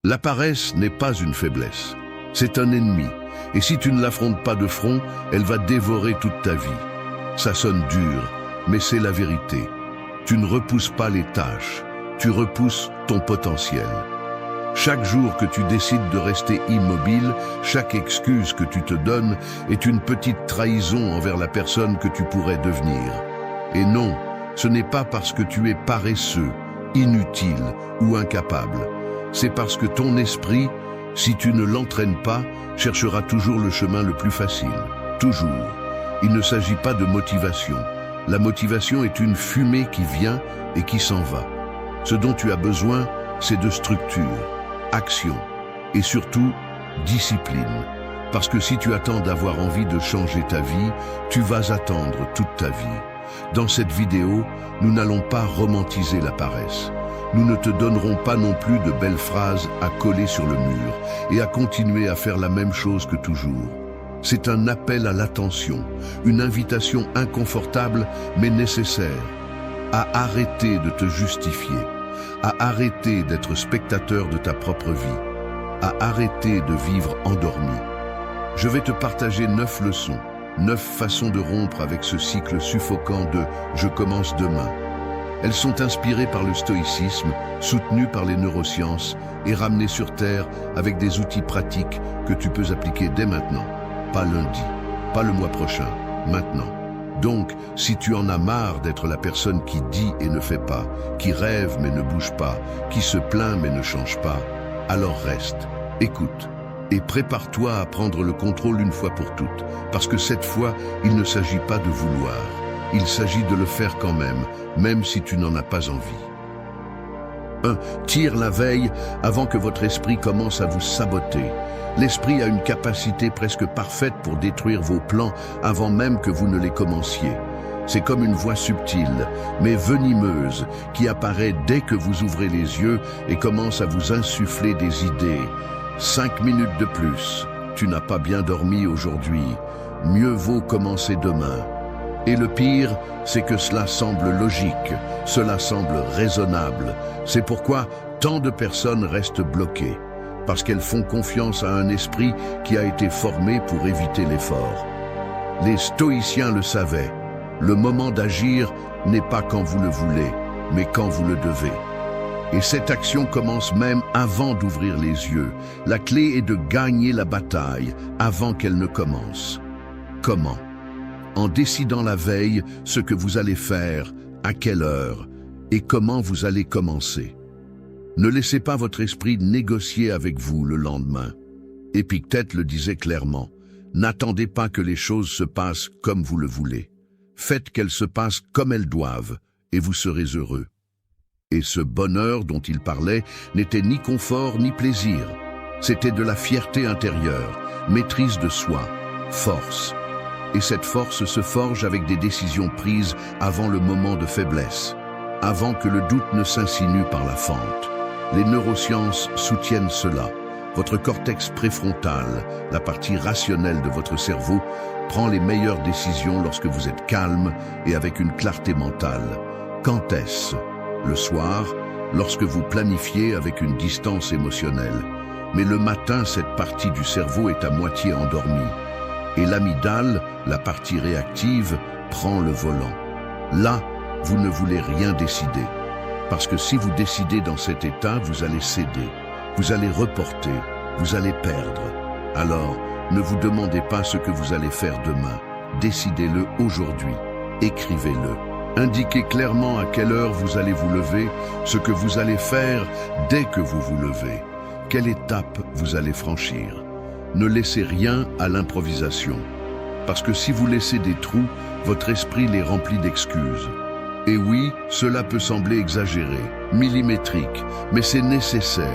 La paresse n'est pas une faiblesse, c'est un ennemi. Et si tu ne l'affrontes pas de front, elle va dévorer toute ta vie. Ça sonne dur, mais c'est la vérité. Tu ne repousses pas les tâches, tu repousses ton potentiel. Chaque jour que tu décides de rester immobile, chaque excuse que tu te donnes est une petite trahison envers la personne que tu pourrais devenir. Et non, ce n'est pas parce que tu es paresseux, inutile ou incapable. C'est parce que ton esprit, si tu ne l'entraînes pas, cherchera toujours le chemin le plus facile. Toujours. Il ne s'agit pas de motivation. La motivation est une fumée qui vient et qui s'en va. Ce dont tu as besoin, c'est de structure, action et surtout discipline. Parce que si tu attends d'avoir envie de changer ta vie, tu vas attendre toute ta vie. Dans cette vidéo, nous n'allons pas romantiser la paresse. Nous ne te donnerons pas non plus de belles phrases à coller sur le mur et à continuer à faire la même chose que toujours. C'est un appel à l'attention, une invitation inconfortable mais nécessaire, à arrêter de te justifier, à arrêter d'être spectateur de ta propre vie, à arrêter de vivre endormi. Je vais te partager 9 leçons, 9 façons de rompre avec ce cycle suffocant de « je commence demain ». Elles sont inspirées par le stoïcisme, soutenues par les neurosciences et ramenées sur Terre avec des outils pratiques que tu peux appliquer dès maintenant. Pas lundi, pas le mois prochain, maintenant. Donc, si tu en as marre d'être la personne qui dit et ne fait pas, qui rêve mais ne bouge pas, qui se plaint mais ne change pas, alors reste, écoute et prépare-toi à prendre le contrôle une fois pour toutes, parce que cette fois, il ne s'agit pas de vouloir. Il s'agit de le faire quand même si tu n'en as pas envie. 1. Tire la veille avant que votre esprit commence à vous saboter. L'esprit a une capacité presque parfaite pour détruire vos plans avant même que vous ne les commenciez. C'est comme une voix subtile, mais venimeuse, qui apparaît dès que vous ouvrez les yeux et commence à vous insuffler des idées. 5 minutes de plus. Tu n'as pas bien dormi aujourd'hui. Mieux vaut commencer demain. Et le pire, c'est que cela semble logique, cela semble raisonnable. C'est pourquoi tant de personnes restent bloquées, parce qu'elles font confiance à un esprit qui a été formé pour éviter l'effort. Les stoïciens le savaient, le moment d'agir n'est pas quand vous le voulez, mais quand vous le devez. Et cette action commence même avant d'ouvrir les yeux. La clé est de gagner la bataille avant qu'elle ne commence. Comment ? En décidant la veille ce que vous allez faire, à quelle heure et comment vous allez commencer. Ne laissez pas votre esprit négocier avec vous le lendemain. Épictète le disait clairement, n'attendez pas que les choses se passent comme vous le voulez. Faites qu'elles se passent comme elles doivent et vous serez heureux. Et ce bonheur dont il parlait n'était ni confort ni plaisir. C'était de la fierté intérieure, maîtrise de soi, force. Et cette force se forge avec des décisions prises avant le moment de faiblesse, avant que le doute ne s'insinue par la fente. Les neurosciences soutiennent cela. Votre cortex préfrontal, la partie rationnelle de votre cerveau, prend les meilleures décisions lorsque vous êtes calme et avec une clarté mentale. Quand est-ce ? Le soir, lorsque vous planifiez avec une distance émotionnelle. Mais le matin, cette partie du cerveau est à moitié endormie. Et l'amygdale, la partie réactive, prend le volant. Là, vous ne voulez rien décider. Parce que si vous décidez dans cet état, vous allez céder, vous allez reporter, vous allez perdre. Alors, ne vous demandez pas ce que vous allez faire demain. Décidez-le aujourd'hui. Écrivez-le. Indiquez clairement à quelle heure vous allez vous lever, ce que vous allez faire dès que vous vous levez. Quelle étape vous allez franchir. Ne laissez rien à l'improvisation, parce que si vous laissez des trous, votre esprit les remplit d'excuses. Et oui, cela peut sembler exagéré, millimétrique, mais c'est nécessaire,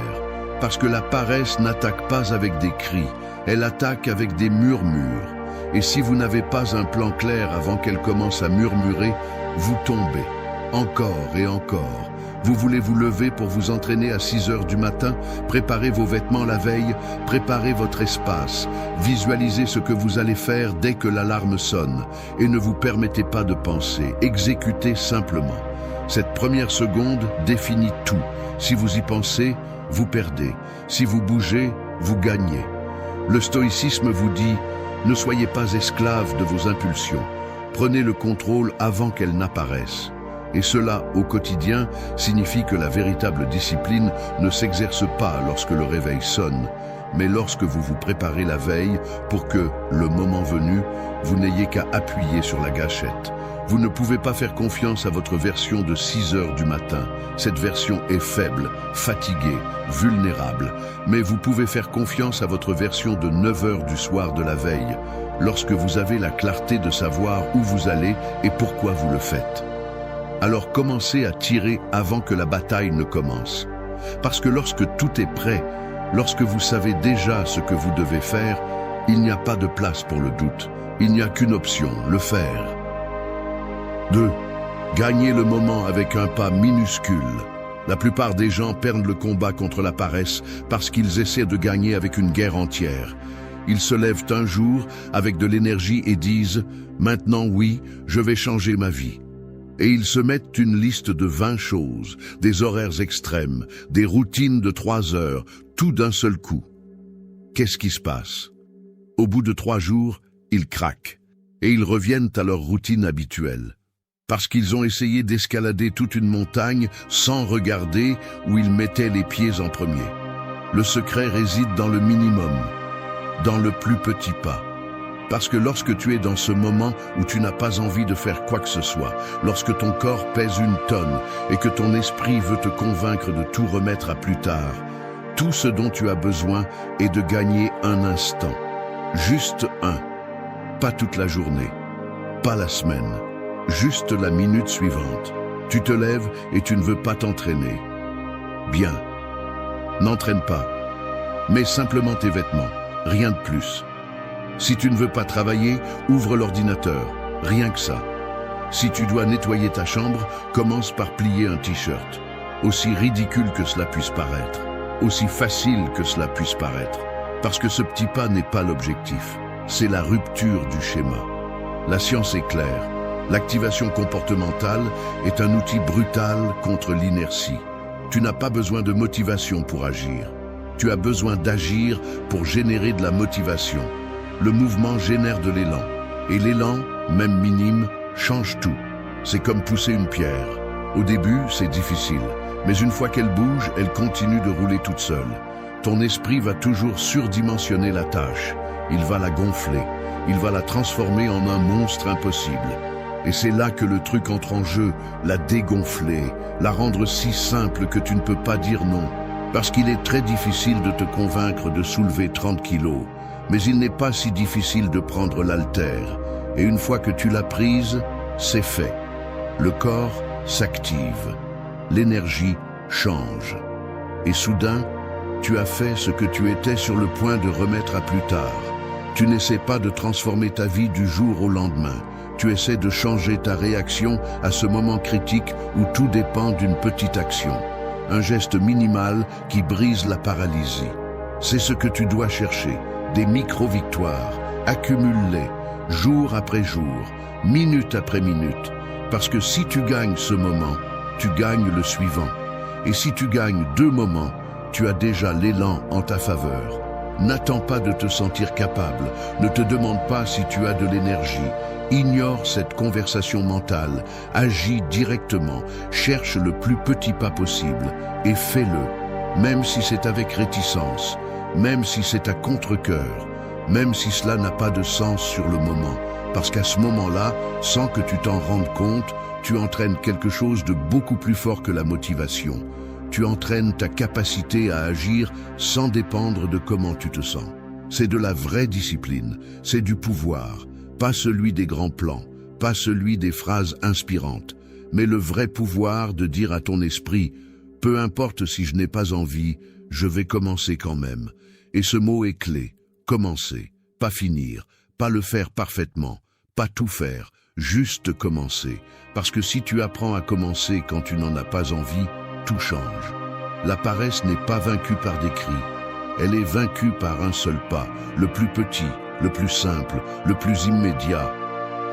parce que la paresse n'attaque pas avec des cris, elle attaque avec des murmures. Et si vous n'avez pas un plan clair avant qu'elle commence à murmurer, vous tombez, encore et encore. Vous voulez vous lever pour vous entraîner à 6 heures du matin, préparer vos vêtements la veille, préparer votre espace, visualisez ce que vous allez faire dès que l'alarme sonne et ne vous permettez pas de penser, exécutez simplement. Cette première seconde définit tout. Si vous y pensez, vous perdez. Si vous bougez, vous gagnez. Le stoïcisme vous dit, ne soyez pas esclaves de vos impulsions. Prenez le contrôle avant qu'elles n'apparaissent. Et cela, au quotidien, signifie que la véritable discipline ne s'exerce pas lorsque le réveil sonne, mais lorsque vous vous préparez la veille pour que, le moment venu, vous n'ayez qu'à appuyer sur la gâchette. Vous ne pouvez pas faire confiance à votre version de 6 heures du matin. Cette version est faible, fatiguée, vulnérable. Mais vous pouvez faire confiance à votre version de 9 heures du soir de la veille, lorsque vous avez la clarté de savoir où vous allez et pourquoi vous le faites. Alors commencez à tirer avant que la bataille ne commence. Parce que lorsque tout est prêt, lorsque vous savez déjà ce que vous devez faire, il n'y a pas de place pour le doute. Il n'y a qu'une option, le faire. 2. Gagnez le moment avec un pas minuscule. La plupart des gens perdent le combat contre la paresse parce qu'ils essaient de gagner avec une guerre entière. Ils se lèvent un jour avec de l'énergie et disent « Maintenant oui, je vais changer ma vie ». Et ils se mettent une liste de 20 choses, des horaires extrêmes, des routines de 3 heures, tout d'un seul coup. Qu'est-ce qui se passe? Au bout de 3 jours, ils craquent et ils reviennent à leur routine habituelle. Parce qu'ils ont essayé d'escalader toute une montagne sans regarder où ils mettaient les pieds en premier. Le secret réside dans le minimum, dans le plus petit pas. Parce que lorsque tu es dans ce moment où tu n'as pas envie de faire quoi que ce soit, lorsque ton corps pèse 1 tonne et que ton esprit veut te convaincre de tout remettre à plus tard, tout ce dont tu as besoin est de gagner un instant. Juste un. Pas toute la journée, pas la semaine, juste la minute suivante. Tu te lèves et tu ne veux pas t'entraîner. Bien. N'entraîne pas. Mets simplement tes vêtements, rien de plus. Si tu ne veux pas travailler, ouvre l'ordinateur, rien que ça. Si tu dois nettoyer ta chambre, commence par plier un t-shirt. Aussi ridicule que cela puisse paraître, aussi facile que cela puisse paraître. Parce que ce petit pas n'est pas l'objectif, c'est la rupture du schéma. La science est claire, l'activation comportementale est un outil brutal contre l'inertie. Tu n'as pas besoin de motivation pour agir. Tu as besoin d'agir pour générer de la motivation. Le mouvement génère de l'élan. Et l'élan, même minime, change tout. C'est comme pousser une pierre. Au début, c'est difficile. Mais une fois qu'elle bouge, elle continue de rouler toute seule. Ton esprit va toujours surdimensionner la tâche. Il va la gonfler. Il va la transformer en un monstre impossible. Et c'est là que le truc entre en jeu, la dégonfler, la rendre si simple que tu ne peux pas dire non. Parce qu'il est très difficile de te convaincre de soulever 30 kilos. Mais il n'est pas si difficile de prendre l'haltère. Et une fois que tu l'as prise, c'est fait. Le corps s'active. L'énergie change. Et soudain, tu as fait ce que tu étais sur le point de remettre à plus tard. Tu n'essaies pas de transformer ta vie du jour au lendemain. Tu essaies de changer ta réaction à ce moment critique où tout dépend d'une petite action. Un geste minimal qui brise la paralysie. C'est ce que tu dois chercher. Des micro-victoires, accumule-les, jour après jour, minute après minute, parce que si tu gagnes ce moment, tu gagnes le suivant. Et si tu gagnes 2 moments, tu as déjà l'élan en ta faveur. N'attends pas de te sentir capable, ne te demande pas si tu as de l'énergie. Ignore cette conversation mentale, agis directement, cherche le plus petit pas possible et fais-le, même si c'est avec réticence. Même si c'est à contre-cœur, même si cela n'a pas de sens sur le moment, parce qu'à ce moment-là, sans que tu t'en rendes compte, tu entraînes quelque chose de beaucoup plus fort que la motivation. Tu entraînes ta capacité à agir sans dépendre de comment tu te sens. C'est de la vraie discipline, c'est du pouvoir, pas celui des grands plans, pas celui des phrases inspirantes, mais le vrai pouvoir de dire à ton esprit « Peu importe si je n'ai pas envie, je vais commencer quand même ». Et ce mot est clé. Commencer, pas finir, pas le faire parfaitement, pas tout faire, juste commencer. Parce que si tu apprends à commencer quand tu n'en as pas envie, tout change. La paresse n'est pas vaincue par des cris. Elle est vaincue par un seul pas, le plus petit, le plus simple, le plus immédiat.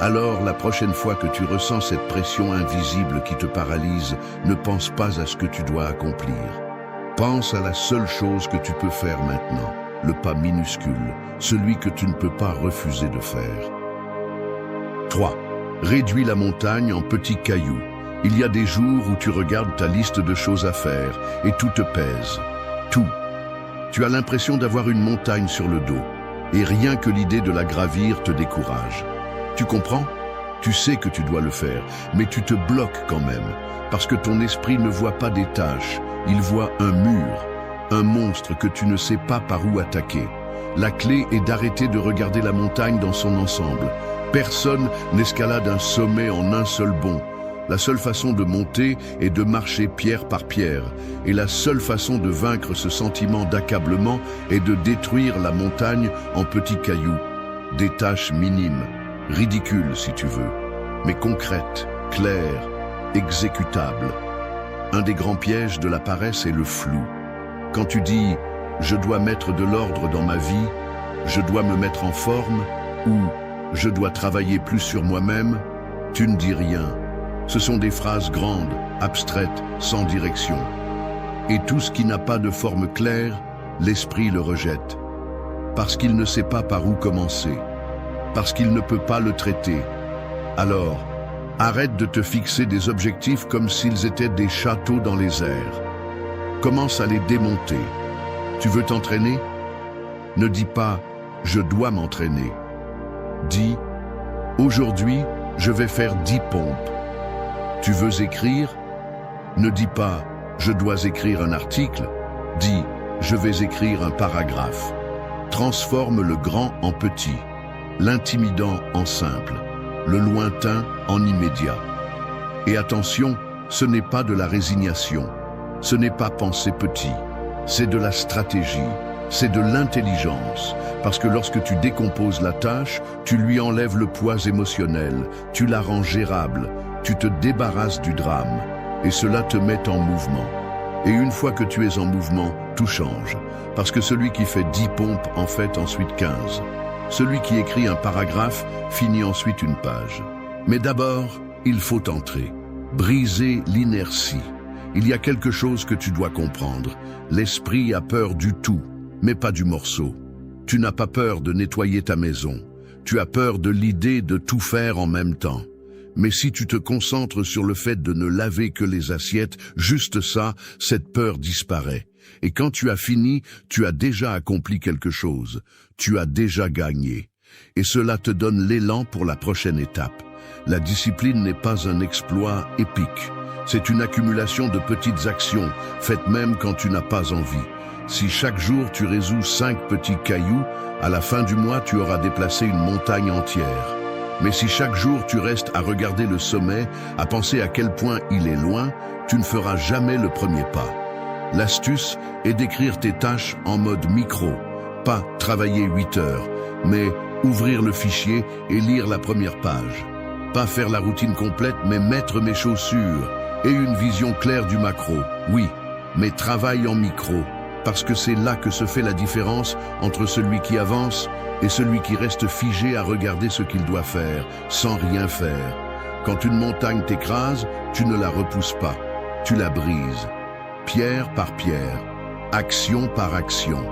Alors, la prochaine fois que tu ressens cette pression invisible qui te paralyse, ne pense pas à ce que tu dois accomplir. Pense à la seule chose que tu peux faire maintenant, le pas minuscule, celui que tu ne peux pas refuser de faire. 3. Réduis la montagne en petits cailloux. Il y a des jours où tu regardes ta liste de choses à faire et tout te pèse. Tout. Tu as l'impression d'avoir une montagne sur le dos et rien que l'idée de la gravir te décourage. Tu comprends? Tu sais que tu dois le faire, mais tu te bloques quand même parce que ton esprit ne voit pas des tâches, il voit un mur, un monstre que tu ne sais pas par où attaquer. La clé est d'arrêter de regarder la montagne dans son ensemble. Personne n'escalade un sommet en un seul bond. La seule façon de monter est de marcher pierre par pierre. Et la seule façon de vaincre ce sentiment d'accablement est de détruire la montagne en petits cailloux. Des tâches minimes, ridicules si tu veux, mais concrètes, claires, exécutables. Un des grands pièges de la paresse est le flou. Quand tu dis « je dois mettre de l'ordre dans ma vie »,« je dois me mettre en forme » ou « je dois travailler plus sur moi-même », tu ne dis rien. Ce sont des phrases grandes, abstraites, sans direction. Et tout ce qui n'a pas de forme claire, l'esprit le rejette. Parce qu'il ne sait pas par où commencer. Parce qu'il ne peut pas le traiter. Alors, arrête de te fixer des objectifs comme s'ils étaient des châteaux dans les airs. Commence à les démonter. Tu veux t'entraîner? Ne dis pas « je dois m'entraîner ». Dis « aujourd'hui, je vais faire 10 pompes ». Tu veux écrire? Ne dis pas « je dois écrire un article ». Dis « je vais écrire un paragraphe ». Transforme le grand en petit, l'intimidant en simple, le lointain en immédiat. Et attention, ce n'est pas de la résignation, ce n'est pas penser petit, c'est de la stratégie, c'est de l'intelligence, parce que lorsque tu décomposes la tâche, tu lui enlèves le poids émotionnel, tu la rends gérable, tu te débarrasses du drame, et cela te met en mouvement. Et une fois que tu es en mouvement, tout change, parce que celui qui fait 10 pompes en fait ensuite 15. Celui qui écrit un paragraphe finit ensuite une page. Mais d'abord, il faut entrer, briser l'inertie. Il y a quelque chose que tu dois comprendre. L'esprit a peur du tout, mais pas du morceau. Tu n'as pas peur de nettoyer ta maison. Tu as peur de l'idée de tout faire en même temps. Mais si tu te concentres sur le fait de ne laver que les assiettes, juste ça, cette peur disparaît. Et quand tu as fini, tu as déjà accompli quelque chose. Tu as déjà gagné. Et cela te donne l'élan pour la prochaine étape. La discipline n'est pas un exploit épique. C'est une accumulation de petites actions, faites même quand tu n'as pas envie. Si chaque jour tu résous 5 petits cailloux, à la fin du mois tu auras déplacé une montagne entière. Mais si chaque jour tu restes à regarder le sommet, à penser à quel point il est loin, tu ne feras jamais le premier pas. L'astuce est d'écrire tes tâches en mode micro, pas travailler 8 heures, mais ouvrir le fichier et lire la première page. Pas faire la routine complète, mais mettre mes chaussures et une vision claire du macro. Oui, mais travaille en micro, parce que c'est là que se fait la différence entre celui qui avance et celui qui reste figé à regarder ce qu'il doit faire, sans rien faire. Quand une montagne t'écrase, tu ne la repousses pas, tu la brises. Pierre par pierre, action par action,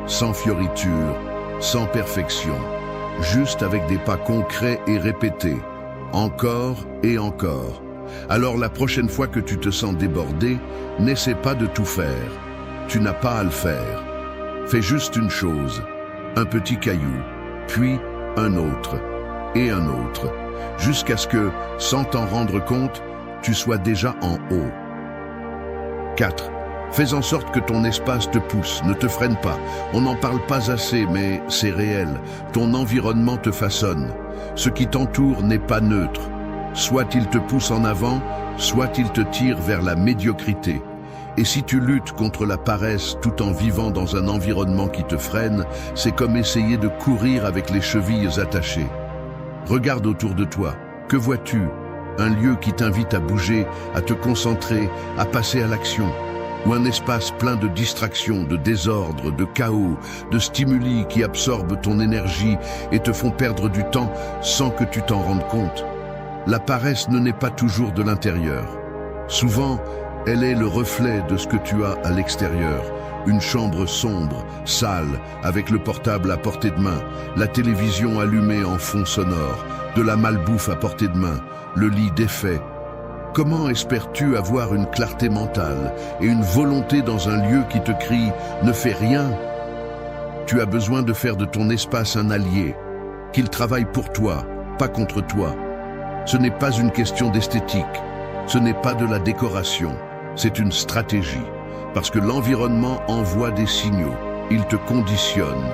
sans fioriture, sans perfection, juste avec des pas concrets et répétés, encore et encore. Alors la prochaine fois que tu te sens débordé, n'essaie pas de tout faire. Tu n'as pas à le faire. Fais juste une chose, un petit caillou, puis un autre, et un autre, jusqu'à ce que, sans t'en rendre compte, tu sois déjà en haut. 4. Fais en sorte que ton espace te pousse, ne te freine pas. On n'en parle pas assez, mais c'est réel. Ton environnement te façonne. Ce qui t'entoure n'est pas neutre. Soit il te pousse en avant, soit il te tire vers la médiocrité. Et si tu luttes contre la paresse tout en vivant dans un environnement qui te freine, c'est comme essayer de courir avec les chevilles attachées. Regarde autour de toi. Que vois-tu? Un lieu qui t'invite à bouger, à te concentrer, à passer à l'action. Ou un espace plein de distractions, de désordre, de chaos, de stimuli qui absorbent ton énergie et te font perdre du temps sans que tu t'en rendes compte. La paresse ne naît pas toujours de l'intérieur. Souvent, Elle est le reflet de ce que tu as à l'extérieur. Une chambre sombre, sale, avec le portable à portée de main, la télévision allumée en fond sonore, de la malbouffe à portée de main, le lit défait. Comment espères-tu avoir une clarté mentale et une volonté dans un lieu qui te crie « ne fais rien ». Tu as besoin de faire de ton espace un allié, qu'il travaille pour toi, pas contre toi. Ce n'est pas une question d'esthétique, ce n'est pas de la décoration, c'est une stratégie. Parce que l'environnement envoie des signaux, il te conditionne,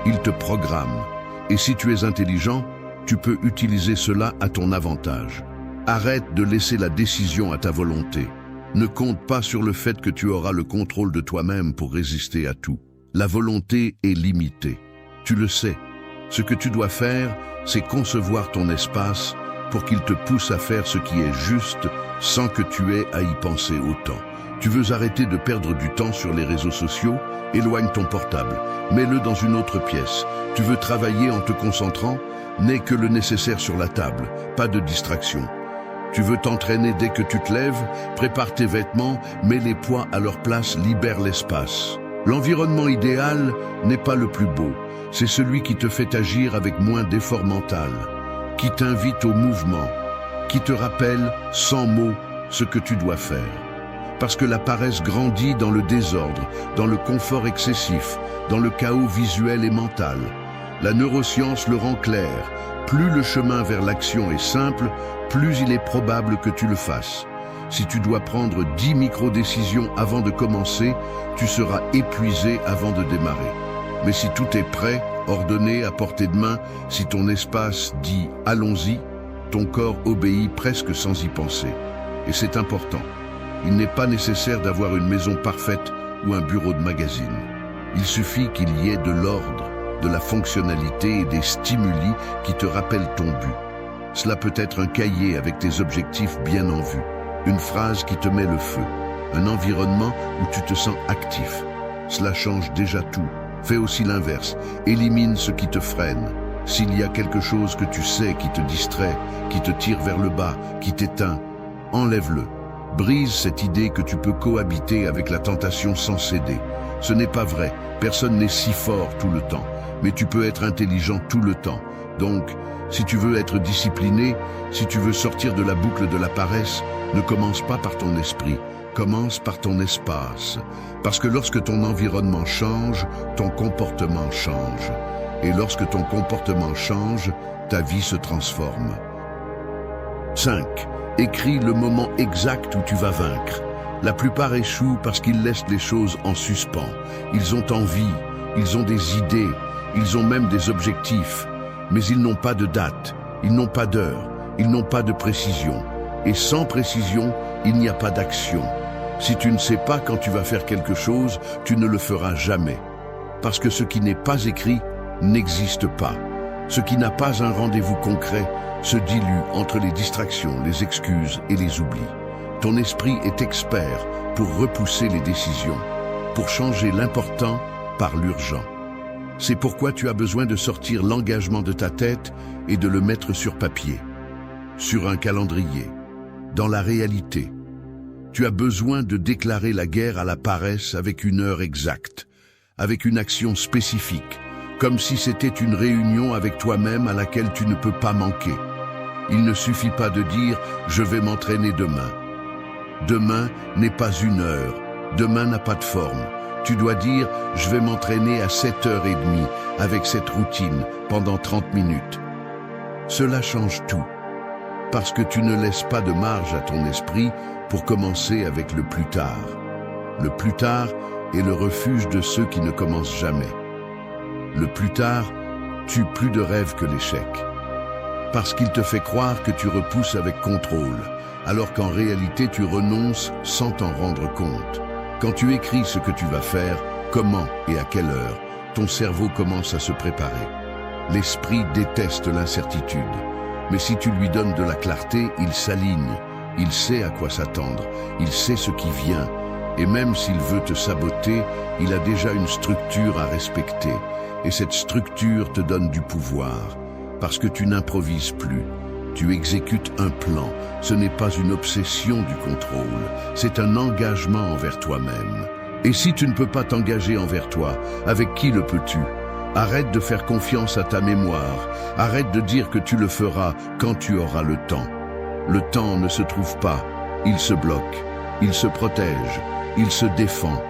il te programme. Et si tu es intelligent, tu peux utiliser cela à ton avantage. Arrête de laisser la décision à ta volonté. Ne compte pas sur le fait que tu auras le contrôle de toi-même pour résister à tout. La volonté est limitée. Tu le sais. Ce que tu dois faire, c'est concevoir ton espace pour qu'il te pousse à faire ce qui est juste sans que tu aies à y penser autant. Tu veux arrêter de perdre du temps sur les réseaux sociaux? Éloigne ton portable, mets-le dans une autre pièce. Tu veux travailler en te concentrant? N'aie que le nécessaire sur la table, pas de distraction. Tu veux t'entraîner dès que tu te lèves? Prépare tes vêtements, mets les poids à leur place, libère l'espace. L'environnement idéal n'est pas le plus beau, c'est celui qui te fait agir avec moins d'effort mental, qui t'invite au mouvement, qui te rappelle sans mots ce que tu dois faire. Parce que la paresse grandit dans le désordre, dans le confort excessif, dans le chaos visuel et mental. La neuroscience le rend clair. Plus le chemin vers l'action est simple, plus il est probable que tu le fasses. Si tu dois prendre 10 micro-décisions avant de commencer, tu seras épuisé avant de démarrer. Mais si tout est prêt, ordonné, à portée de main, si ton espace dit « allons-y », ton corps obéit presque sans y penser. Et c'est important. Il n'est pas nécessaire d'avoir une maison parfaite ou un bureau de magazine. Il suffit qu'il y ait de l'ordre, de la fonctionnalité et des stimuli qui te rappellent ton but. Cela peut être un cahier avec tes objectifs bien en vue, une phrase qui te met le feu, un environnement où tu te sens actif. Cela change déjà tout. Fais aussi l'inverse, élimine ce qui te freine. S'il y a quelque chose que tu sais qui te distrait, qui te tire vers le bas, qui t'éteint, enlève-le. Brise cette idée que tu peux cohabiter avec la tentation sans céder. Ce n'est pas vrai, personne n'est si fort tout le temps, mais tu peux être intelligent tout le temps. Donc, si tu veux être discipliné, si tu veux sortir de la boucle de la paresse, ne commence pas par ton esprit, commence par ton espace. Parce que lorsque ton environnement change, ton comportement change. Et lorsque ton comportement change, ta vie se transforme. 5. Écris le moment exact où tu vas vaincre. La plupart échouent parce qu'ils laissent les choses en suspens. Ils ont envie, ils ont des idées, ils ont même des objectifs. Mais ils n'ont pas de date, ils n'ont pas d'heure, ils n'ont pas de précision. Et sans précision, il n'y a pas d'action. Si tu ne sais pas quand tu vas faire quelque chose, tu ne le feras jamais. Parce que ce qui n'est pas écrit n'existe pas. Ce qui n'a pas un rendez-vous concret se dilue entre les distractions, les excuses et les oublis. Ton esprit est expert pour repousser les décisions, pour changer l'important par l'urgent. C'est pourquoi tu as besoin de sortir l'engagement de ta tête et de le mettre sur papier, sur un calendrier, dans la réalité. Tu as besoin de déclarer la guerre à la paresse avec une heure exacte, avec une action spécifique, comme si c'était une réunion avec toi-même à laquelle tu ne peux pas manquer. Il ne suffit pas de dire « je vais m'entraîner demain ». Demain n'est pas une heure, demain n'a pas de forme. Tu dois dire « je vais m'entraîner à 7h30 avec cette routine pendant 30 minutes ». Cela change tout, parce que tu ne laisses pas de marge à ton esprit pour commencer avec le plus tard. Le plus tard est le refuge de ceux qui ne commencent jamais. Le plus tard tue plus de rêves que l'échec, parce qu'il te fait croire que tu repousses avec contrôle, alors qu'en réalité tu renonces sans t'en rendre compte. Quand tu écris ce que tu vas faire, comment et à quelle heure, ton cerveau commence à se préparer. L'esprit déteste l'incertitude, mais si tu lui donnes de la clarté, il s'aligne, il sait à quoi s'attendre, il sait ce qui vient, et même s'il veut te saboter, il a déjà une structure à respecter, et cette structure te donne du pouvoir, parce que tu n'improvises plus. Tu exécutes un plan. Ce n'est pas une obsession du contrôle, c'est un engagement envers toi-même. Et si tu ne peux pas t'engager envers toi, avec qui le peux-tu? Arrête de faire confiance à ta mémoire. Arrête de dire que tu le feras quand tu auras le temps. Le temps ne se trouve pas. Il se bloque. Il se protège. Il se défend.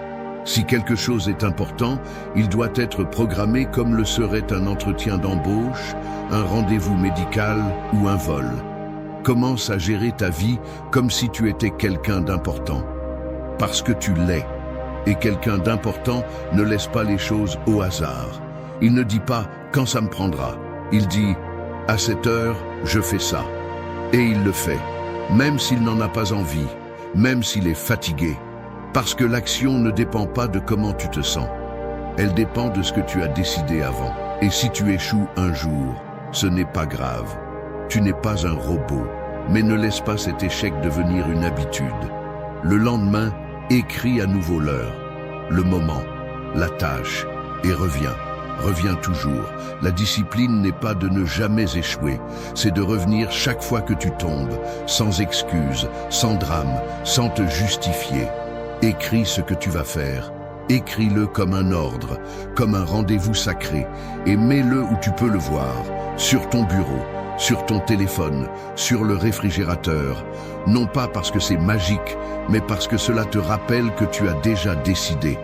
Si quelque chose est important, il doit être programmé comme le serait un entretien d'embauche, un rendez-vous médical ou un vol. Commence à gérer ta vie comme si tu étais quelqu'un d'important. Parce que tu l'es. Et quelqu'un d'important ne laisse pas les choses au hasard. Il ne dit pas « quand ça me prendra ». Il dit « à cette heure, je fais ça ». Et il le fait, même s'il n'en a pas envie, même s'il est fatigué. Parce que l'action ne dépend pas de comment tu te sens. Elle dépend de ce que tu as décidé avant. Et si tu échoues un jour, ce n'est pas grave. Tu n'es pas un robot, mais ne laisse pas cet échec devenir une habitude. Le lendemain, écris à nouveau l'heure, le moment, la tâche, et reviens. Reviens toujours. La discipline n'est pas de ne jamais échouer, c'est de revenir chaque fois que tu tombes, sans excuse, sans drame, sans te justifier. Écris ce que tu vas faire. Écris-le comme un ordre, comme un rendez-vous sacré, et mets-le où tu peux le voir, sur ton bureau, sur ton téléphone, sur le réfrigérateur, non pas parce que c'est magique, mais parce que cela te rappelle que tu as déjà décidé,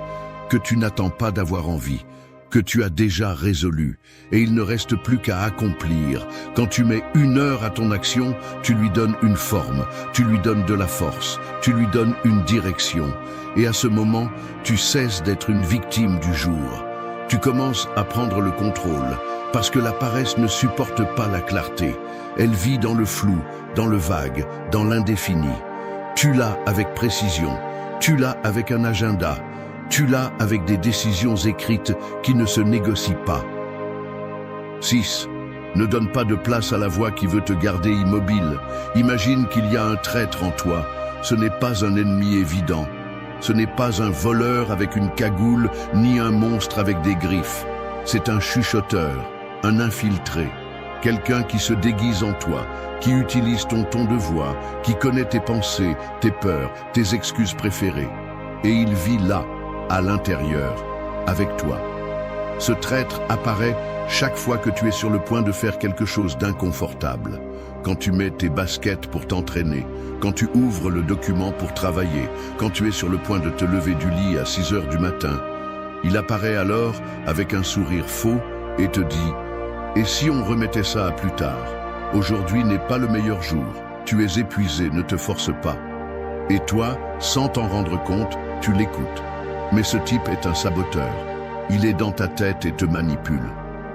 que tu n'attends pas d'avoir envie, que tu as déjà résolu, et il ne reste plus qu'à accomplir. Quand tu mets 1 heure à ton action, tu lui donnes une forme, tu lui donnes de la force, tu lui donnes une direction. Et à ce moment, tu cesses d'être une victime du jour. Tu commences à prendre le contrôle, parce que la paresse ne supporte pas la clarté. Elle vit dans le flou, dans le vague, dans l'indéfini. Tu l'as avec précision, tu l'as avec un agenda, tu l'as avec des décisions écrites qui ne se négocient pas. 6. Ne donne pas de place à la voix qui veut te garder immobile. Imagine qu'il y a un traître en toi. Ce n'est pas un ennemi évident. Ce n'est pas un voleur avec une cagoule, ni un monstre avec des griffes. C'est un chuchoteur, un infiltré. Quelqu'un qui se déguise en toi, qui utilise ton ton de voix, qui connaît tes pensées, tes peurs, tes excuses préférées. Et il vit là, à l'intérieur, avec toi. Ce traître apparaît chaque fois que tu es sur le point de faire quelque chose d'inconfortable. Quand tu mets tes baskets pour t'entraîner, quand tu ouvres le document pour travailler, quand tu es sur le point de te lever du lit à 6 heures du matin. Il apparaît alors avec un sourire faux et te dit « Et si on remettait ça à plus tard? Aujourd'hui n'est pas le meilleur jour. Tu es épuisé, ne te force pas. » Et toi, sans t'en rendre compte, tu l'écoutes. Mais ce type est un saboteur. Il est dans ta tête et te manipule.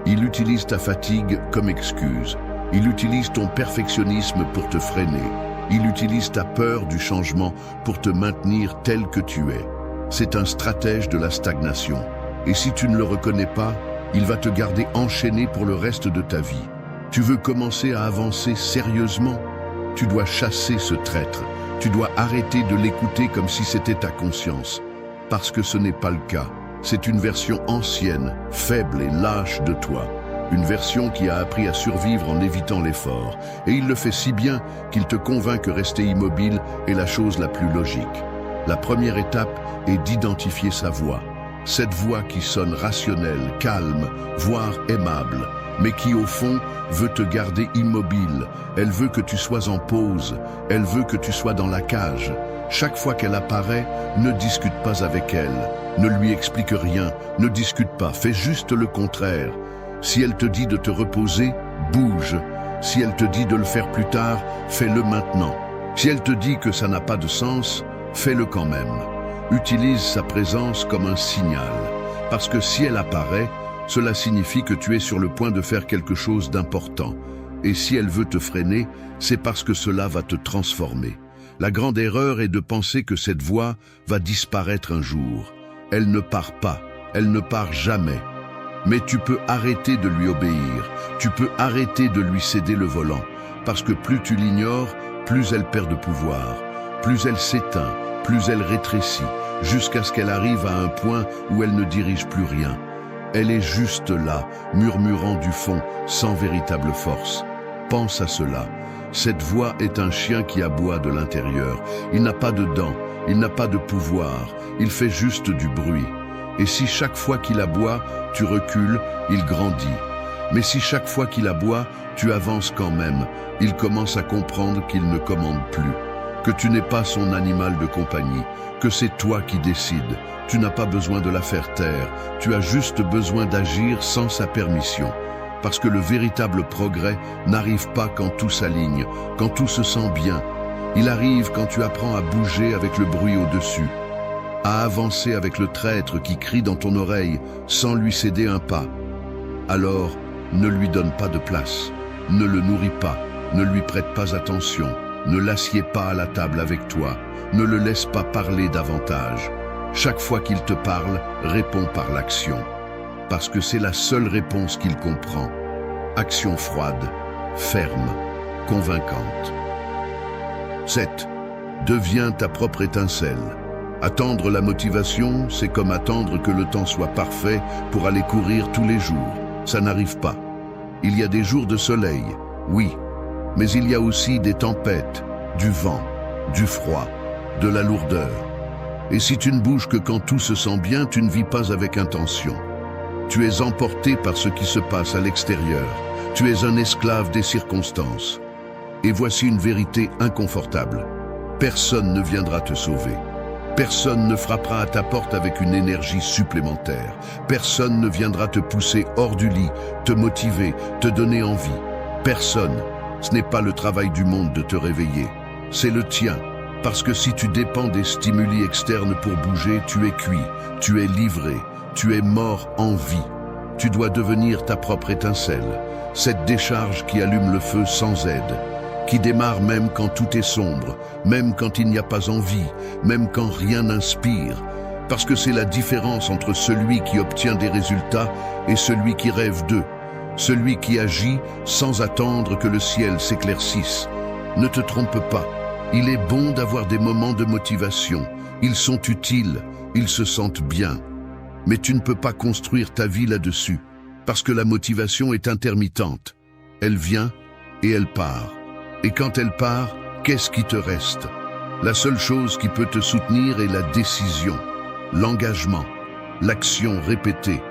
Il utilise ta fatigue comme excuse. Il utilise ton perfectionnisme pour te freiner. Il utilise ta peur du changement pour te maintenir tel que tu es. C'est un stratège de la stagnation. Et si tu ne le reconnais pas, il va te garder enchaîné pour le reste de ta vie. Tu veux commencer à avancer sérieusement? Tu dois chasser ce traître. Tu dois arrêter de l'écouter comme si c'était ta conscience. Parce que ce n'est pas le cas. C'est une version ancienne, faible et lâche de toi. Une version qui a appris à survivre en évitant l'effort. Et il le fait si bien qu'il te convainc que rester immobile est la chose la plus logique. La première étape est d'identifier sa voix. Cette voix qui sonne rationnelle, calme, voire aimable, mais qui au fond veut te garder immobile. Elle veut que tu sois en pause. Elle veut que tu sois dans la cage. Chaque fois qu'elle apparaît, ne discute pas avec elle. Ne lui explique rien. Ne discute pas. Fais juste le contraire. Si elle te dit de te reposer, bouge. Si elle te dit de le faire plus tard, fais-le maintenant. Si elle te dit que ça n'a pas de sens, fais-le quand même. Utilise sa présence comme un signal. Parce que si elle apparaît, cela signifie que tu es sur le point de faire quelque chose d'important. Et si elle veut te freiner, c'est parce que cela va te transformer. La grande erreur est de penser que cette voix va disparaître un jour. Elle ne part pas, elle ne part jamais. Mais tu peux arrêter de lui obéir, tu peux arrêter de lui céder le volant, parce que plus tu l'ignores, plus elle perd de pouvoir, plus elle s'éteint, plus elle rétrécit, jusqu'à ce qu'elle arrive à un point où elle ne dirige plus rien. Elle est juste là, murmurant du fond, sans véritable force. Pense à cela. Cette voix est un chien qui aboie de l'intérieur. Il n'a pas de dents, il n'a pas de pouvoir, il fait juste du bruit. Et si chaque fois qu'il aboie, tu recules, il grandit. Mais si chaque fois qu'il aboie, tu avances quand même, il commence à comprendre qu'il ne commande plus, que tu n'es pas son animal de compagnie, que c'est toi qui décides. Tu n'as pas besoin de la faire taire, tu as juste besoin d'agir sans sa permission. Parce que le véritable progrès n'arrive pas quand tout s'aligne, quand tout se sent bien. Il arrive quand tu apprends à bouger avec le bruit au-dessus, à avancer avec le traître qui crie dans ton oreille sans lui céder un pas. Alors, ne lui donne pas de place, ne le nourris pas, ne lui prête pas attention, ne l'assieds pas à la table avec toi, ne le laisse pas parler davantage. Chaque fois qu'il te parle, réponds par l'action. Parce que c'est la seule réponse qu'il comprend. Action froide, ferme, convaincante. 7. Deviens ta propre étincelle. Attendre la motivation, c'est comme attendre que le temps soit parfait pour aller courir tous les jours. Ça n'arrive pas. Il y a des jours de soleil, oui, mais il y a aussi des tempêtes, du vent, du froid, de la lourdeur. Et si tu ne bouges que quand tout se sent bien, tu ne vis pas avec intention. Tu es emporté par ce qui se passe à l'extérieur. Tu es un esclave des circonstances. Et voici une vérité inconfortable. Personne ne viendra te sauver. Personne ne frappera à ta porte avec une énergie supplémentaire. Personne ne viendra te pousser hors du lit, te motiver, te donner envie. Personne. Ce n'est pas le travail du monde de te réveiller. C'est le tien. Parce que si tu dépends des stimuli externes pour bouger, tu es cuit, tu es livré, tu es mort en vie. Tu dois devenir ta propre étincelle, cette décharge qui allume le feu sans aide, qui démarre même quand tout est sombre, même quand il n'y a pas envie, même quand rien n'inspire. Parce que c'est la différence entre celui qui obtient des résultats et celui qui rêve d'eux, celui qui agit sans attendre que le ciel s'éclaircisse. Ne te trompe pas. Il est bon d'avoir des moments de motivation. Ils sont utiles, ils se sentent bien. Mais tu ne peux pas construire ta vie là-dessus, parce que la motivation est intermittente. Elle vient et elle part. Et quand elle part, qu'est-ce qui te reste? La seule chose qui peut te soutenir est la décision, l'engagement, l'action répétée.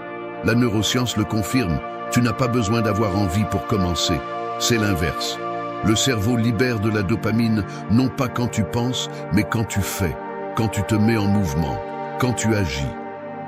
La neuroscience le confirme, tu n'as pas besoin d'avoir envie pour commencer. C'est l'inverse. Le cerveau libère de la dopamine, non pas quand tu penses, mais quand tu fais, quand tu te mets en mouvement, quand tu agis.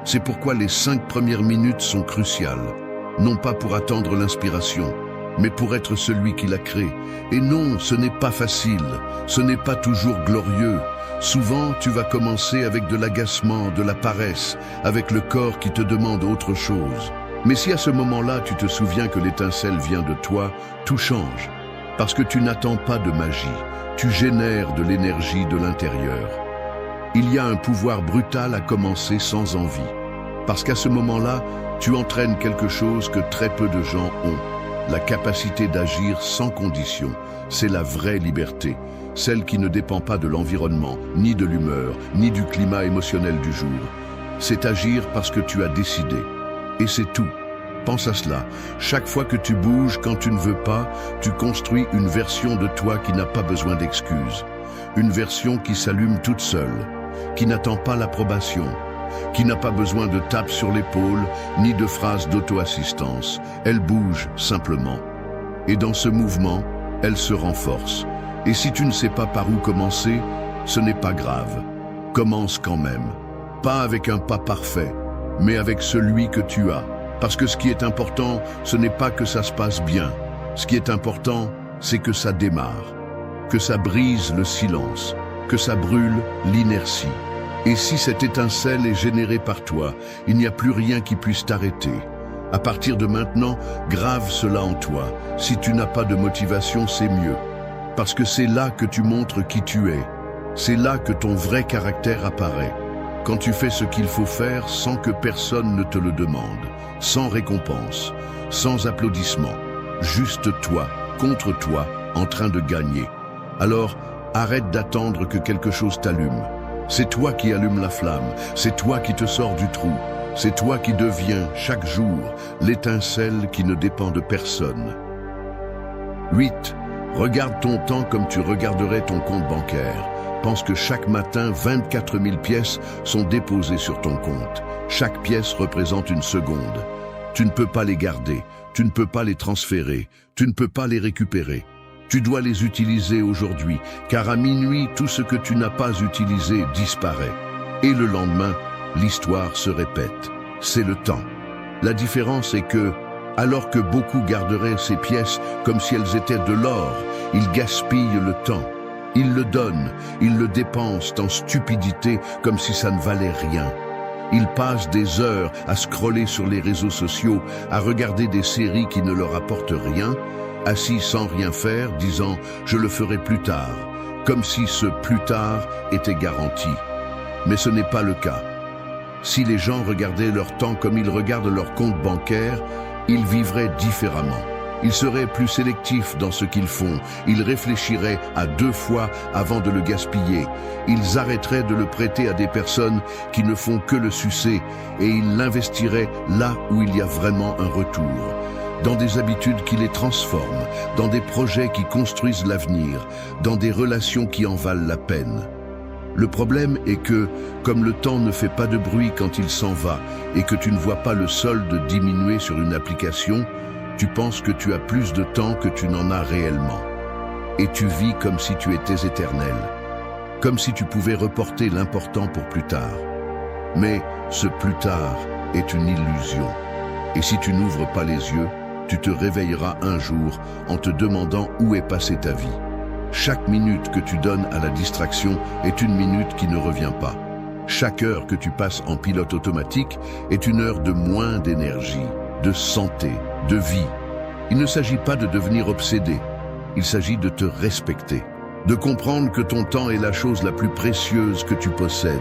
C'est pourquoi les 5 premières minutes sont cruciales, non pas pour attendre l'inspiration, mais pour être celui qui la crée. Et non, ce n'est pas facile, ce n'est pas toujours glorieux. Souvent, tu vas commencer avec de l'agacement, de la paresse, avec le corps qui te demande autre chose. Mais si à ce moment-là, tu te souviens que l'étincelle vient de toi, tout change. Parce que tu n'attends pas de magie, tu génères de l'énergie de l'intérieur. Il y a un pouvoir brutal à commencer sans envie. Parce qu'à ce moment-là, tu entraînes quelque chose que très peu de gens ont. La capacité d'agir sans condition. C'est la vraie liberté. Celle qui ne dépend pas de l'environnement, ni de l'humeur, ni du climat émotionnel du jour. C'est agir parce que tu as décidé. Et c'est tout. Pense à cela. Chaque fois que tu bouges quand tu ne veux pas, tu construis une version de toi qui n'a pas besoin d'excuses. Une version qui s'allume toute seule, qui n'attend pas l'approbation, qui n'a pas besoin de tapes sur l'épaule, ni de phrases d'auto-assistance. Elle bouge simplement. Et dans ce mouvement, elle se renforce. Et si tu ne sais pas par où commencer, ce n'est pas grave. Commence quand même. Pas avec un pas parfait, mais avec celui que tu as. Parce que ce qui est important, ce n'est pas que ça se passe bien. Ce qui est important, c'est que ça démarre, que ça brise le silence, que ça brûle l'inertie. Et si cette étincelle est générée par toi, il n'y a plus rien qui puisse t'arrêter. À partir de maintenant, grave cela en toi. Si tu n'as pas de motivation, c'est mieux. Parce que c'est là que tu montres qui tu es. C'est là que ton vrai caractère apparaît. Quand tu fais ce qu'il faut faire sans que personne ne te le demande, sans récompense, sans applaudissement, juste toi, contre toi, en train de gagner. Alors, arrête d'attendre que quelque chose t'allume. C'est toi qui allume la flamme, c'est toi qui te sors du trou, c'est toi qui deviens, chaque jour, l'étincelle qui ne dépend de personne. 8. Regarde ton temps comme tu regarderais ton compte bancaire. Pense que chaque matin, 24 000 pièces sont déposées sur ton compte. Chaque pièce représente une seconde. Tu ne peux pas les garder, tu ne peux pas les transférer, tu ne peux pas les récupérer. Tu dois les utiliser aujourd'hui, car à minuit, tout ce que tu n'as pas utilisé disparaît. Et le lendemain, l'histoire se répète. C'est le temps. La différence est que, alors que beaucoup garderaient ces pièces comme si elles étaient de l'or, ils gaspillent le temps. Ils le donnent, ils le dépensent en stupidité comme si ça ne valait rien. Ils passent des heures à scroller sur les réseaux sociaux, à regarder des séries qui ne leur apportent rien, assis sans rien faire, disant « je le ferai plus tard », comme si ce « plus tard » était garanti. Mais ce n'est pas le cas. Si les gens regardaient leur temps comme ils regardent leur compte bancaire, ils vivraient différemment. Ils seraient plus sélectifs dans ce qu'ils font. Ils réfléchiraient à 2 fois avant de le gaspiller. Ils arrêteraient de le prêter à des personnes qui ne font que le sucer et ils l'investiraient là où il y a vraiment un retour. Dans des habitudes qui les transforment, dans des projets qui construisent l'avenir, dans des relations qui en valent la peine. Le problème est que, comme le temps ne fait pas de bruit quand il s'en va et que tu ne vois pas le solde diminuer sur une application, tu penses que tu as plus de temps que tu n'en as réellement. Et tu vis comme si tu étais éternel, comme si tu pouvais reporter l'important pour plus tard. Mais ce plus tard est une illusion. Et si tu n'ouvres pas les yeux, tu te réveilleras un jour en te demandant où est passée ta vie. Chaque minute que tu donnes à la distraction est une minute qui ne revient pas. Chaque heure que tu passes en pilote automatique est une heure de moins d'énergie, de santé, de vie. Il ne s'agit pas de devenir obsédé, il s'agit de te respecter, de comprendre que ton temps est la chose la plus précieuse que tu possèdes,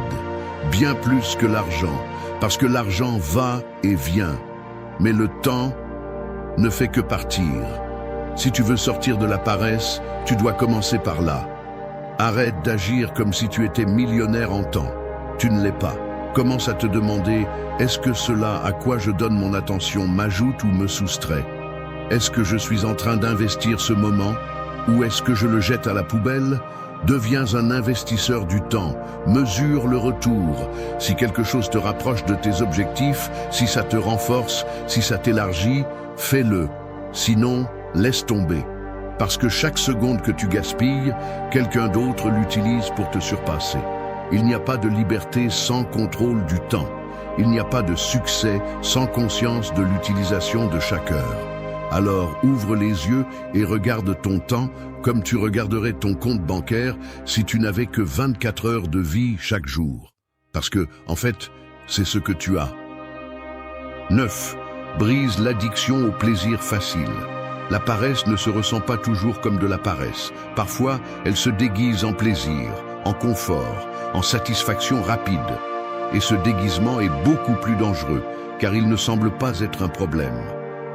bien plus que l'argent, parce que l'argent va et vient, mais le temps ne fait que partir. Si tu veux sortir de la paresse, tu dois commencer par là. Arrête d'agir comme si tu étais millionnaire en temps. Tu ne l'es pas. Commence à te demander, est-ce que cela à quoi je donne mon attention m'ajoute ou me soustrait? Est-ce que je suis en train d'investir ce moment ou est-ce que je le jette à la poubelle? Deviens un investisseur du temps, mesure le retour. Si quelque chose te rapproche de tes objectifs, si ça te renforce, si ça t'élargit, fais-le. Sinon, laisse tomber. Parce que chaque seconde que tu gaspilles, quelqu'un d'autre l'utilise pour te surpasser. Il n'y a pas de liberté sans contrôle du temps. Il n'y a pas de succès sans conscience de l'utilisation de chaque heure. Alors ouvre les yeux et regarde ton temps comme tu regarderais ton compte bancaire si tu n'avais que 24 heures de vie chaque jour. Parce que, en fait, c'est ce que tu as. 9. Brise l'addiction au plaisir facile. La paresse ne se ressent pas toujours comme de la paresse. Parfois, elle se déguise en plaisir, en confort, en satisfaction rapide. Et ce déguisement est beaucoup plus dangereux, car il ne semble pas être un problème.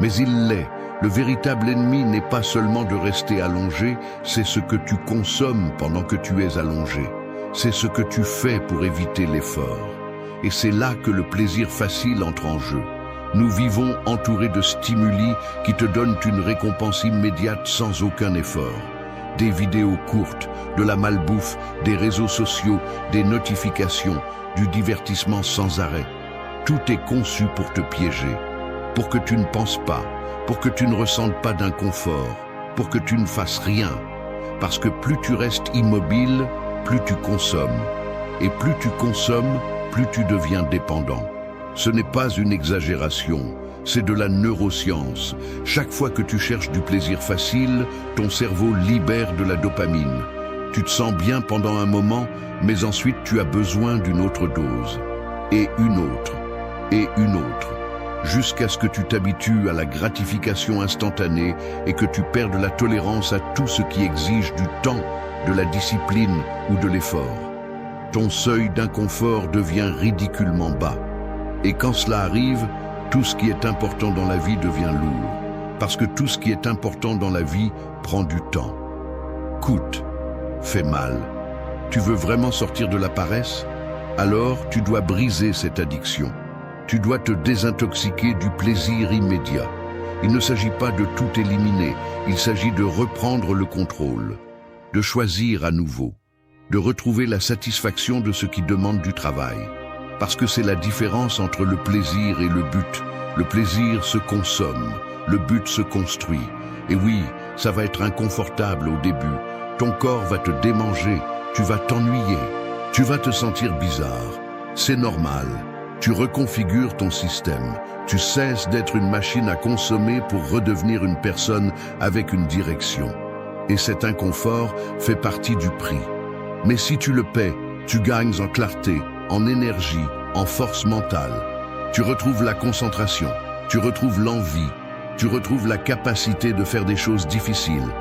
Mais il l'est. Le véritable ennemi n'est pas seulement de rester allongé, c'est ce que tu consommes pendant que tu es allongé. C'est ce que tu fais pour éviter l'effort. Et c'est là que le plaisir facile entre en jeu. Nous vivons entourés de stimuli qui te donnent une récompense immédiate sans aucun effort. Des vidéos courtes, de la malbouffe, des réseaux sociaux, des notifications, du divertissement sans arrêt. Tout est conçu pour te piéger, pour que tu ne penses pas, pour que tu ne ressentes pas d'inconfort, pour que tu ne fasses rien. Parce que plus tu restes immobile, plus tu consommes. Et plus tu consommes, plus tu deviens dépendant. Ce n'est pas une exagération, c'est de la neuroscience. Chaque fois que tu cherches du plaisir facile, ton cerveau libère de la dopamine. Tu te sens bien pendant un moment, mais ensuite tu as besoin d'une autre dose. Et une autre. Et une autre. Jusqu'à ce que tu t'habitues à la gratification instantanée et que tu perdes la tolérance à tout ce qui exige du temps, de la discipline ou de l'effort. Ton seuil d'inconfort devient ridiculement bas. Et quand cela arrive, tout ce qui est important dans la vie devient lourd. Parce que tout ce qui est important dans la vie prend du temps. Coûte, fait mal. Tu veux vraiment sortir de la paresse? Alors tu dois briser cette addiction. Tu dois te désintoxiquer du plaisir immédiat. Il ne s'agit pas de tout éliminer, il s'agit de reprendre le contrôle, de choisir à nouveau, de retrouver la satisfaction de ce qui demande du travail. Parce que c'est la différence entre le plaisir et le but. Le plaisir se consomme, le but se construit. Et oui, ça va être inconfortable au début. Ton corps va te démanger, tu vas t'ennuyer, tu vas te sentir bizarre. C'est normal. Tu reconfigures ton système. Tu cesses d'être une machine à consommer pour redevenir une personne avec une direction. Et cet inconfort fait partie du prix. Mais si tu le paies, tu gagnes en clarté, en énergie, en force mentale. Tu retrouves la concentration, tu retrouves l'envie, tu retrouves la capacité de faire des choses difficiles.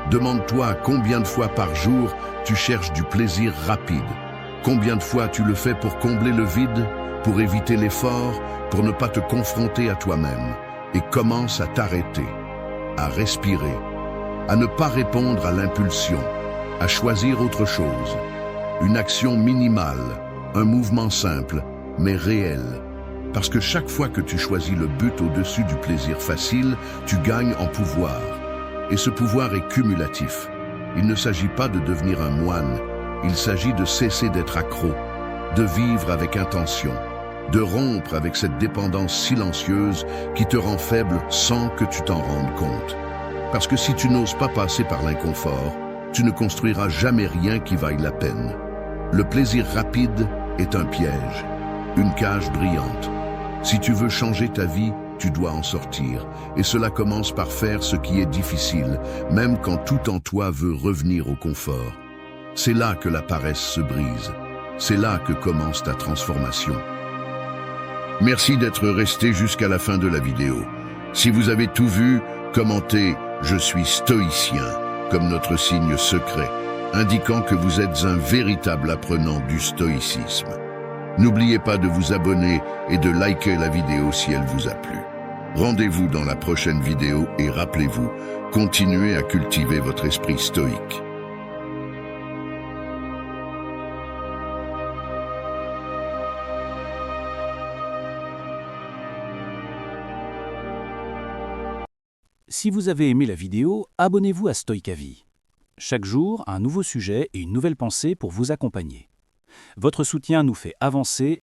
Demande-toi combien de fois par jour tu cherches du plaisir rapide. Combien de fois tu le fais pour combler le vide, pour éviter l'effort, pour ne pas te confronter à toi-même. Et commence à t'arrêter, à respirer, à ne pas répondre à l'impulsion, à choisir autre chose. Une action minimale, un mouvement simple, mais réel. Parce que chaque fois que tu choisis le but au-dessus du plaisir facile, tu gagnes en pouvoir. Et ce pouvoir est cumulatif. Il ne s'agit pas de devenir un moine, il s'agit de cesser d'être accro, de vivre avec intention, de rompre avec cette dépendance silencieuse qui te rend faible sans que tu t'en rendes compte. Parce que si tu n'oses pas passer par l'inconfort, tu ne construiras jamais rien qui vaille la peine. Le plaisir rapide est un piège, une cage brillante. Si tu veux changer ta vie, tu dois en sortir. Et cela commence par faire ce qui est difficile, même quand tout en toi veut revenir au confort. C'est là que la paresse se brise. C'est là que commence ta transformation. Merci d'être resté jusqu'à la fin de la vidéo. Si vous avez tout vu, commentez « Je suis stoïcien » comme notre signe secret, indiquant que vous êtes un véritable apprenant du stoïcisme. N'oubliez pas de vous abonner et de liker la vidéo si elle vous a plu. Rendez-vous dans la prochaine vidéo et rappelez-vous, continuez à cultiver votre esprit stoïque. Si vous avez aimé la vidéo, abonnez-vous à Stoïcavie. Chaque jour, un nouveau sujet et une nouvelle pensée pour vous accompagner. Votre soutien nous fait avancer